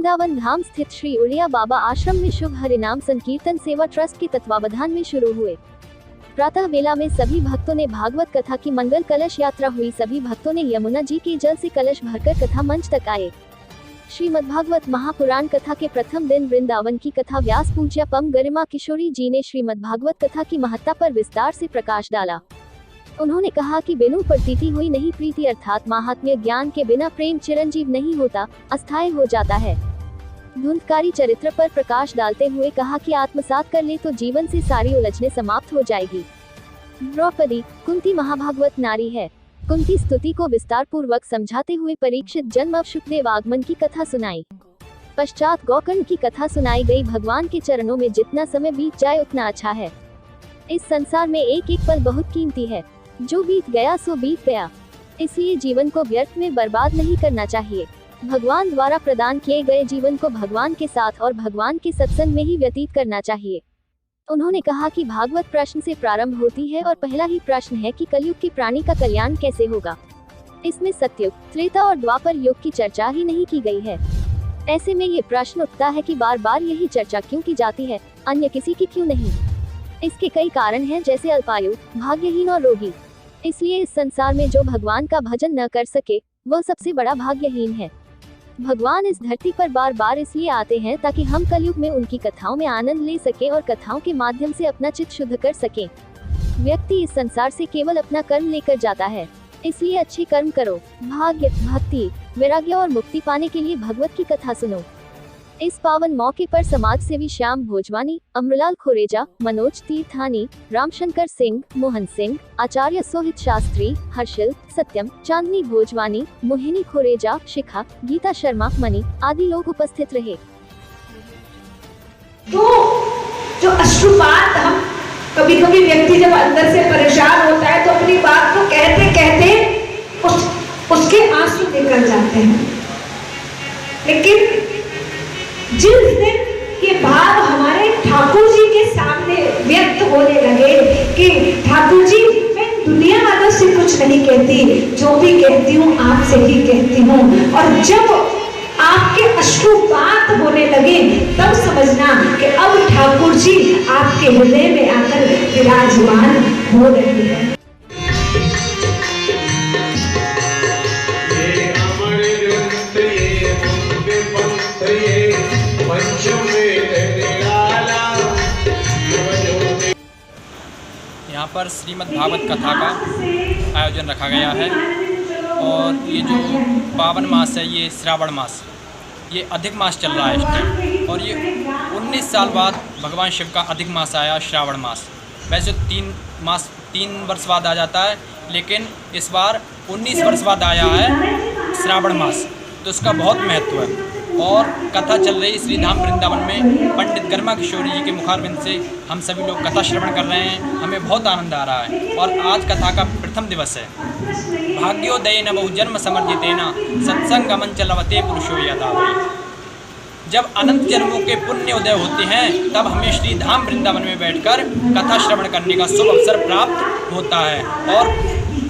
वृंदावन धाम स्थित श्री उड़िया बाबा आश्रम में शुभ हरिनाम संकीर्तन सेवा ट्रस्ट के तत्वावधान में शुरू हुए। प्रातः बेला में सभी भक्तों ने भागवत कथा की मंगल कलश यात्रा हुई। सभी भक्तों ने यमुना जी के जल से कलश भरकर कथा मंच तक आए। श्रीमद्भागवत महापुराण कथा के प्रथम दिन वृंदावन की कथा व्यास पूज्य पम गरिमा किशोरी जी ने श्रीमद्भागवत कथा की महत्ता पर विस्तार से प्रकाश डाला। उन्होंने कहा कि बिनु प्रतीति हुई नहीं प्रीति, अर्थात महात्म्य ज्ञान के बिना प्रेम चिरंजीव नहीं होता, अस्थायी हो जाता है। धुंधकारी चरित्र पर प्रकाश डालते हुए कहा कि आत्मसात कर ले तो जीवन से सारी उलझने समाप्त हो जाएगी। द्रौपदी कुंती महाभागवत नारी है। कुंती स्तुति को विस्तार पूर्वक समझाते हुए परीक्षित जन्म शुकदेव आगमन की कथा सुनाई। पश्चात गोकर्ण की कथा सुनाई गई। भगवान के चरणों में जितना समय बीत जाए उतना अच्छा है। इस संसार में एक एक पल बहुत कीमती है, जो बीत गया सो बीत गया, इसलिए जीवन को व्यर्थ में बर्बाद नहीं करना चाहिए। भगवान द्वारा प्रदान किए गए जीवन को भगवान के साथ और भगवान के सत्संग में ही व्यतीत करना चाहिए। उन्होंने कहा कि भागवत प्रश्न से प्रारंभ होती है और पहला ही प्रश्न है कि कलयुग के प्राणी का कल्याण कैसे होगा। इसमें सतयुग, त्रेता और द्वापर युग की चर्चा ही नहीं की गई है। ऐसे में ये प्रश्न उठता है कि बार बार यही चर्चा क्यों की जाती है, अन्य किसी की क्यों नहीं। इसके कई कारण हैं, जैसे अल्पायु, भाग्यहीन और रोगी। इसलिए इस संसार में जो भगवान का भजन न कर सके वह सबसे बड़ा भाग्यहीन है। भगवान इस धरती पर बार बार इसलिए आते हैं ताकि हम कलयुग में उनकी कथाओं में आनंद ले सके और कथाओं के माध्यम से अपना चित्त शुद्ध कर सके। व्यक्ति इस संसार से केवल अपना कर्म लेकर जाता है, इसलिए अच्छे कर्म करो। भाग्य, भक्ति, वैराग्य और मुक्ति पाने के लिए भगवत की कथा सुनो। इस पावन मौके पर समाज सेवी श्याम भोजवानी, अमृलाल खोरेजा, मनोज तीर्थानी, रामशंकर सिंह, मोहन सिंह, आचार्य सोहित शास्त्री, हर्षिल, सत्यम, चांदनी भोजवानी, मोहिनी खोरेजा, शिखा, गीता शर्मा, मणि आदि लोग उपस्थित रहे। तो जो अश्रुपात, हम कभी कभी व्यक्ति जब अंदर से परेशान होता है तो अपनी बात को कहते कहते उसके आंसू निकल जाते हैं, लेकिन जिस दिन ये भाव हमारे ठाकुर जी के सामने व्यक्त होने लगे कि ठाकुर जी मैं दुनिया वालों से कुछ नहीं कहती, जो भी कहती हूँ आपसे ही कहती हूँ, और जब आपके अश्रुपात होने लगे तब समझना कि अब ठाकुर जी आपके हृदय में आकर विराजमान हो रहे हैं। यहाँ पर श्रीमद् भागवत कथा का आयोजन रखा गया है और ये जो पावन मास है, ये श्रावण मास, ये अधिक मास चल रहा है इस टाइम, और ये 19 साल बाद भगवान शिव का अधिक मास आया, श्रावण मास। वैसे 3 वर्ष बाद आ जाता है, लेकिन इस बार 19 वर्ष बाद आया है श्रावण मास, तो इसका बहुत महत्व है। और कथा चल रही श्री धाम वृंदावन में पंडित गरिमा किशोरी जी के मुखारविंद से हम सभी लोग कथा श्रवण कर रहे हैं। हमें बहुत आनंद आ रहा है और आज कथा का प्रथम दिवस है। भाग्योदयेन बहुजन्म समर्जितेन सत्संगमं च लभते पुरुषो यदा वै। जब अनंत जन्मों के पुण्य उदय होते हैं तब हमें श्री धाम वृंदावन में बैठकर कथा श्रवण करने का शुभ अवसर प्राप्त होता है। और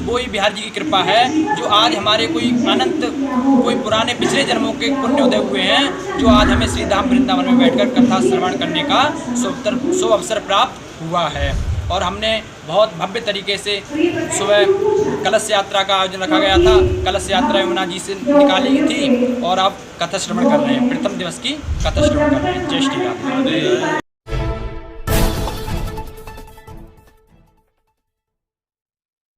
वही बिहार जी की कृपा है जो आज हमारे कोई पुराने पिछले जन्मों के पुण्य उदय हुए हैं, जो आज हमें श्री धाम वृंदावन में बैठकर कथा श्रवण करने का शुभ अवसर प्राप्त हुआ है। और हमने बहुत भव्य तरीके से सुबह कलश यात्रा का आयोजन रखा गया था। कलश यात्रा यमुना जी से निकाली थी और अब कथा श्रवण कर रहे हैं, प्रथम दिवस की कथा श्रवण कर रहे हैं। जय श्री राम।